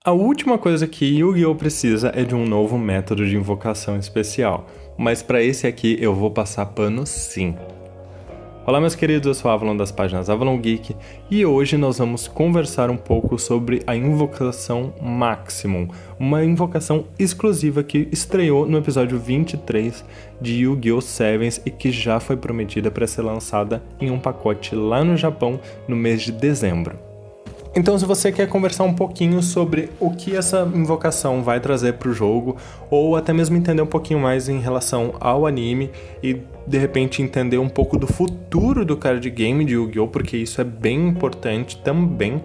A última coisa que Yu-Gi-Oh! Precisa é de um novo método de invocação especial, mas para esse aqui eu vou passar pano sim. Olá meus queridos, eu sou Avalon das páginas Avalon Geek e hoje nós vamos conversar um pouco sobre a invocação Maximum, uma invocação exclusiva que estreou no episódio 23 de Yu-Gi-Oh! Sevens e que já foi prometida para ser lançada em um pacote lá no Japão no mês de dezembro. Então, se você quer conversar um pouquinho sobre o que essa invocação vai trazer para o jogo, ou até mesmo entender um pouquinho mais em relação ao anime e de repente entender um pouco do futuro do card game de Yu-Gi-Oh!, porque isso é bem importante também,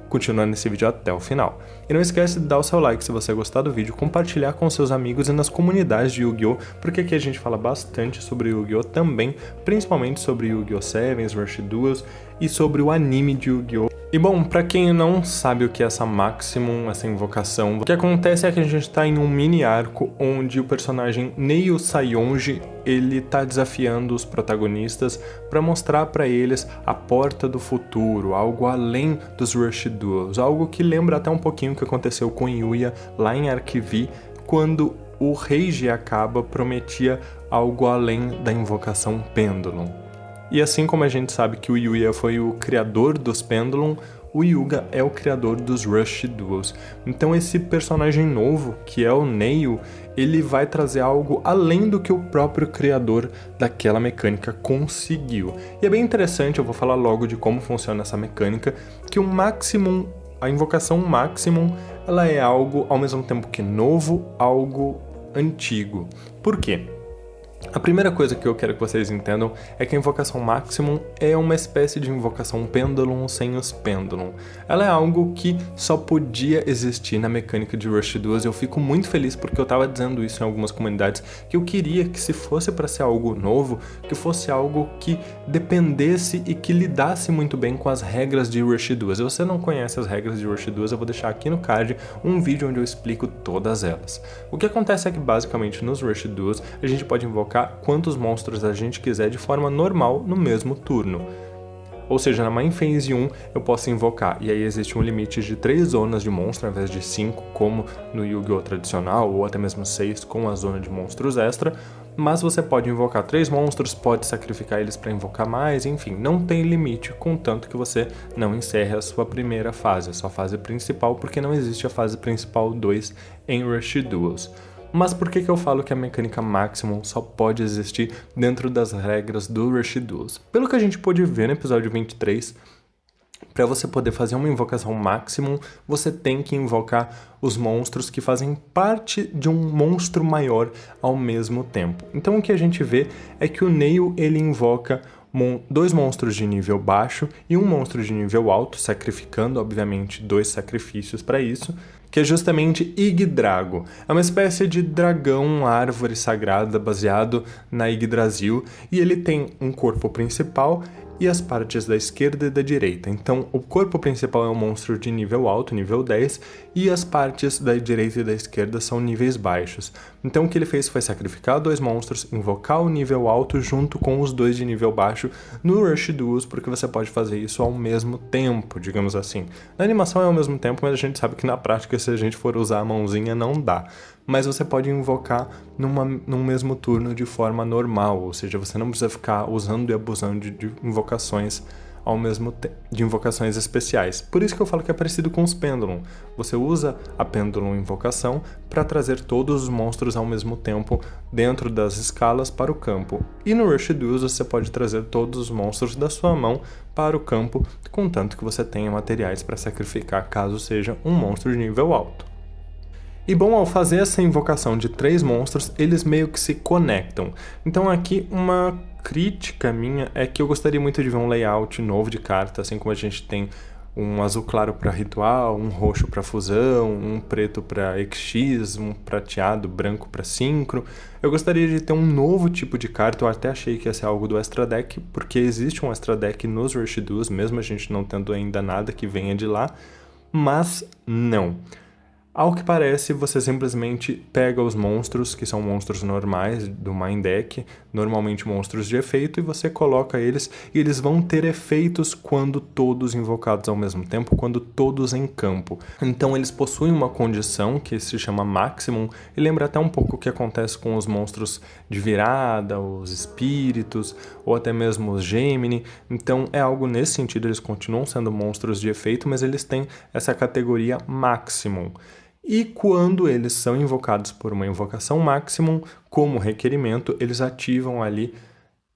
continuar nesse vídeo até o final. E não esquece de dar o seu like se você gostar do vídeo, compartilhar com seus amigos e nas comunidades de Yu-Gi-Oh!, porque aqui a gente fala bastante sobre Yu-Gi-Oh! Também, principalmente sobre Yu-Gi-Oh! Sevens, Rush Duels e sobre o anime de Yu-Gi-Oh! E bom, pra quem não sabe o que é essa Maximum, essa invocação, o que acontece é que a gente tá em um mini arco onde o personagem Neil Sayonji, ele tá desafiando os protagonistas para mostrar para eles a porta do futuro, algo além dos Rush Duels, algo que lembra até um pouquinho o que aconteceu com Yuya lá em Arquivi, quando o rei Giacaba prometia algo além da invocação Pendulum. E assim como a gente sabe que o Yuya foi o criador dos Pendulum, o Yuga é o criador dos Rush Duels. Então esse personagem novo, que é o Neil, ele vai trazer algo além do que o próprio criador daquela mecânica conseguiu. E é bem interessante, eu vou falar logo de como funciona essa mecânica, que o Maximum, a invocação Maximum, ela é algo ao mesmo tempo que novo, algo antigo. Por quê? A primeira coisa que eu quero que vocês entendam é que a invocação Maximum é uma espécie de invocação Pendulum sem os Pendulum. Ela é algo que só podia existir na mecânica de Rush Duels e eu fico muito feliz porque eu tava dizendo isso em algumas comunidades, que eu queria que se fosse para ser algo novo, que fosse algo que dependesse e que lidasse muito bem com as regras de Rush Duels. Se você não conhece as regras de Rush Duels, eu vou deixar aqui no card um vídeo onde eu explico todas elas. O que acontece é que basicamente nos Rush Duels a gente pode invocar quantos monstros a gente quiser de forma normal no mesmo turno. Ou seja, na Main Phase 1 eu posso invocar, e aí existe um limite de 3 zonas de monstro ao invés de 5, como no Yu-Gi-Oh! Tradicional, ou até mesmo 6 com a zona de monstros extra, mas você pode invocar 3 monstros, pode sacrificar eles para invocar mais, enfim, não tem limite, contanto que você não encerre a sua primeira fase, a sua fase principal, porque não existe a fase principal 2 em Rush Duels. Mas por que eu falo que a mecânica Maximum só pode existir dentro das regras do Rush Duels? Pelo que a gente pôde ver no episódio 23, para você poder fazer uma invocação Maximum, você tem que invocar os monstros que fazem parte de um monstro maior ao mesmo tempo. Então o que a gente vê é que o Neil ele invoca 2 monstros de nível baixo e um monstro de nível alto, sacrificando, obviamente, 2 sacrifícios para isso, que é justamente Yggdrago. É uma espécie de dragão, árvore sagrada baseado na Yggdrasil, e ele tem um corpo principal e as partes da esquerda e da direita. Então, o corpo principal é um monstro de nível alto, nível 10, e as partes da direita e da esquerda são níveis baixos. Então, o que ele fez foi sacrificar 2 monstros, invocar o nível alto junto com os 2 de nível baixo no Rush Duels, porque você pode fazer isso ao mesmo tempo, digamos assim. Na animação é ao mesmo tempo, mas a gente sabe que na prática, se a gente for usar a mãozinha, não dá. Mas você pode invocar num mesmo turno de forma normal, ou seja, você não precisa ficar usando e abusando de invocações ao mesmo tempo, de invocações especiais. Por isso que eu falo que é parecido com os Pendulum. Você usa a Pendulum invocação para trazer todos os monstros ao mesmo tempo dentro das escalas para o campo. E no Rush Duels você pode trazer todos os monstros da sua mão para o campo, contanto que você tenha materiais para sacrificar caso seja um monstro de nível alto. E bom, ao fazer essa invocação de 3 monstros, eles meio que se conectam. Então aqui uma crítica minha é que eu gostaria muito de ver um layout novo de carta, assim como a gente tem um azul claro para ritual, um roxo para fusão, um preto para EX, um prateado branco para sincro. Eu gostaria de ter um novo tipo de carta, eu até achei que ia ser algo do Extra Deck, porque existe um Extra Deck nos Rush Duels, mesmo a gente não tendo ainda nada que venha de lá, mas não. Ao que parece, você simplesmente pega os monstros, que são monstros normais do Main Deck, normalmente monstros de efeito, e você coloca eles, e eles vão ter efeitos quando todos invocados ao mesmo tempo, quando todos em campo. Então eles possuem uma condição que se chama Maximum, e lembra até um pouco o que acontece com os monstros de virada, os espíritos, ou até mesmo os Gemini. Então é algo nesse sentido, eles continuam sendo monstros de efeito, mas eles têm essa categoria Maximum. E quando eles são invocados por uma invocação Maximum, como requerimento, eles ativam ali,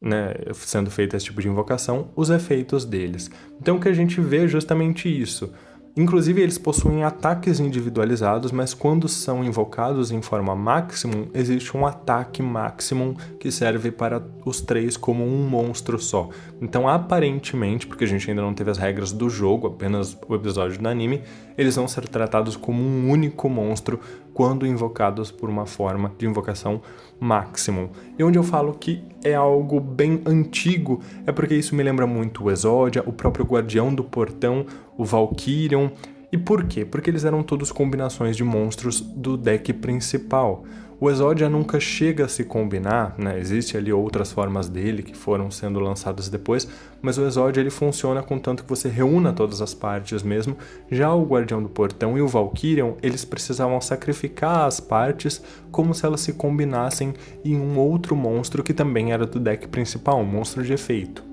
né, sendo feito esse tipo de invocação, os efeitos deles. Então o que a gente vê é justamente isso. Inclusive eles possuem ataques individualizados, mas quando são invocados em forma Maximum, existe um ataque Maximum que serve para os três como um monstro só. Então aparentemente, porque a gente ainda não teve as regras do jogo, apenas o episódio do anime, eles vão ser tratados como um único monstro quando invocados por uma forma de invocação Maximum. E onde eu falo que é algo bem antigo, é porque isso me lembra muito o Exodia, o próprio Guardião do Portão, o Valkyrion. E por quê? Porque eles eram todos combinações de monstros do deck principal. O Exodia nunca chega a se combinar, né? Existem ali outras formas dele que foram sendo lançadas depois, mas o Exodia ele funciona contanto que você reúna todas as partes mesmo. Já o Guardião do Portão e o Valkyrion, eles precisavam sacrificar as partes como se elas se combinassem em um outro monstro que também era do deck principal, um monstro de efeito.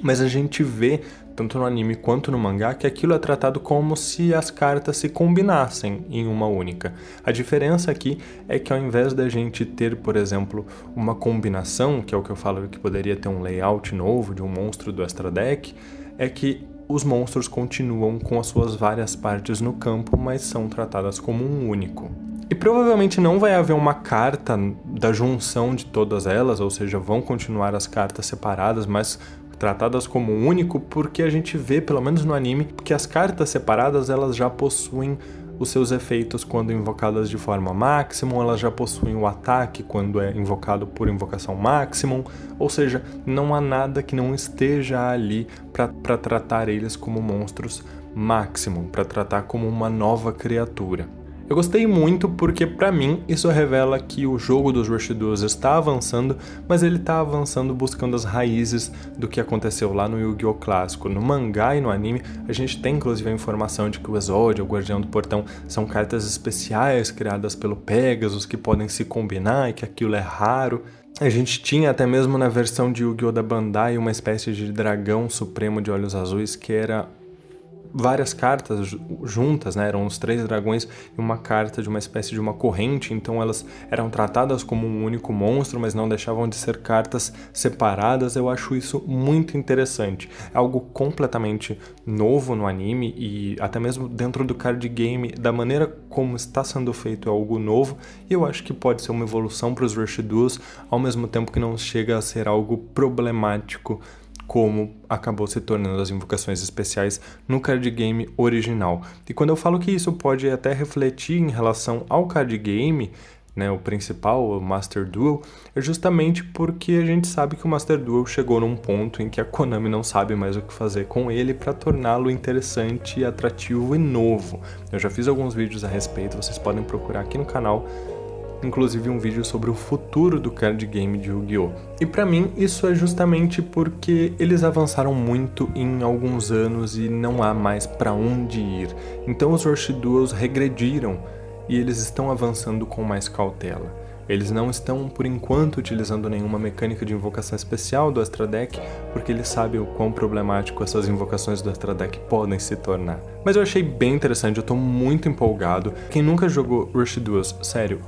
Mas a gente vê, tanto no anime quanto no mangá, que aquilo é tratado como se as cartas se combinassem em uma única. A diferença aqui é que ao invés da gente ter, por exemplo, uma combinação, que é o que eu falo que poderia ter um layout novo de um monstro do Extra Deck, é que os monstros continuam com as suas várias partes no campo, mas são tratadas como um único. E provavelmente não vai haver uma carta da junção de todas elas, ou seja, vão continuar as cartas separadas, mas tratadas como um único, porque a gente vê, pelo menos no anime, que as cartas separadas elas já possuem os seus efeitos quando invocadas de forma Maximum, elas já possuem o ataque quando é invocado por invocação Maximum, ou seja, não há nada que não esteja ali para tratar eles como monstros Maximum, para tratar como uma nova criatura. Eu gostei muito porque, pra mim, isso revela que o jogo dos Rush Duels está avançando, mas ele está avançando buscando as raízes do que aconteceu lá no Yu-Gi-Oh! Clássico. No mangá e no anime, a gente tem inclusive a informação de que o Exodia, o Guardião do Portão, são cartas especiais criadas pelo Pegasus que podem se combinar e que aquilo é raro. A gente tinha até mesmo na versão de Yu-Gi-Oh! Da Bandai uma espécie de dragão supremo de olhos azuis que era várias cartas juntas, né? Eram os 3 dragões e uma carta de uma espécie de uma corrente, então elas eram tratadas como um único monstro, mas não deixavam de ser cartas separadas. Eu acho isso muito interessante. É algo completamente novo no anime e até mesmo dentro do card game, da maneira como está sendo feito é algo novo, e eu acho que pode ser uma evolução para os Rush Duels, ao mesmo tempo que não chega a ser algo problemático como acabou se tornando as invocações especiais no card game original. E quando eu falo que isso pode até refletir em relação ao card game, né, o principal, o Master Duel, é justamente porque a gente sabe que o Master Duel chegou num ponto em que a Konami não sabe mais o que fazer com ele para torná-lo interessante, atrativo e novo. Eu já fiz alguns vídeos a respeito, vocês podem procurar aqui no canal, inclusive um vídeo sobre o futuro do card game de Yu-Gi-Oh! E pra mim isso é justamente porque eles avançaram muito em alguns anos e não há mais pra onde ir. Então os Rush Duels regrediram e eles estão avançando com mais cautela. Eles não estão, por enquanto, utilizando nenhuma mecânica de invocação especial do Extra Deck, porque eles sabem o quão problemático essas invocações do Extra Deck podem se tornar. Mas eu achei bem interessante, eu tô muito empolgado. Quem nunca jogou Rush Duels, sério,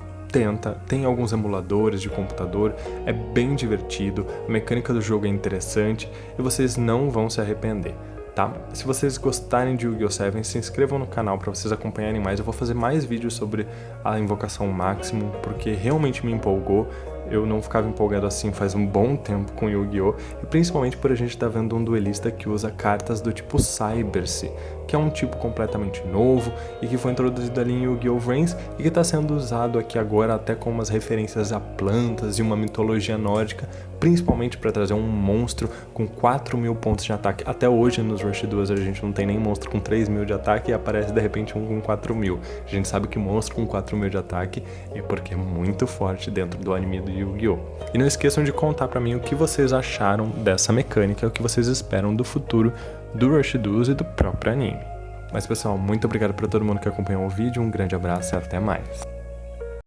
tem alguns emuladores de computador, é bem divertido, a mecânica do jogo é interessante e vocês não vão se arrepender, tá? Se vocês gostarem de Yu-Gi-Oh! 7, se inscrevam no canal para vocês acompanharem mais. Eu vou fazer mais vídeos sobre a invocação Maximum, porque realmente me empolgou. eu não ficava empolgado assim faz um bom tempo com Yu-Gi-Oh! E principalmente por a gente estar vendo um duelista que usa cartas do tipo Cyberse, que é um tipo completamente novo e que foi introduzido ali em Yu-Gi-Oh! Vrains e que está sendo usado aqui agora até com umas referências a plantas e uma mitologia nórdica, principalmente para trazer um monstro com 4.000 pontos de ataque. Até hoje nos Rush 2 a gente não tem nem monstro com 3.000 de ataque e aparece de repente um com 4.000. A gente sabe que monstro com 4.000 de ataque é porque é muito forte dentro do anime do Yu-Gi-Oh! E não esqueçam de contar para mim o que vocês acharam dessa mecânica, o que vocês esperam do futuro do Rush 2 e do próprio anime. Mas pessoal, muito obrigado para todo mundo que acompanhou o vídeo, um grande abraço e até mais.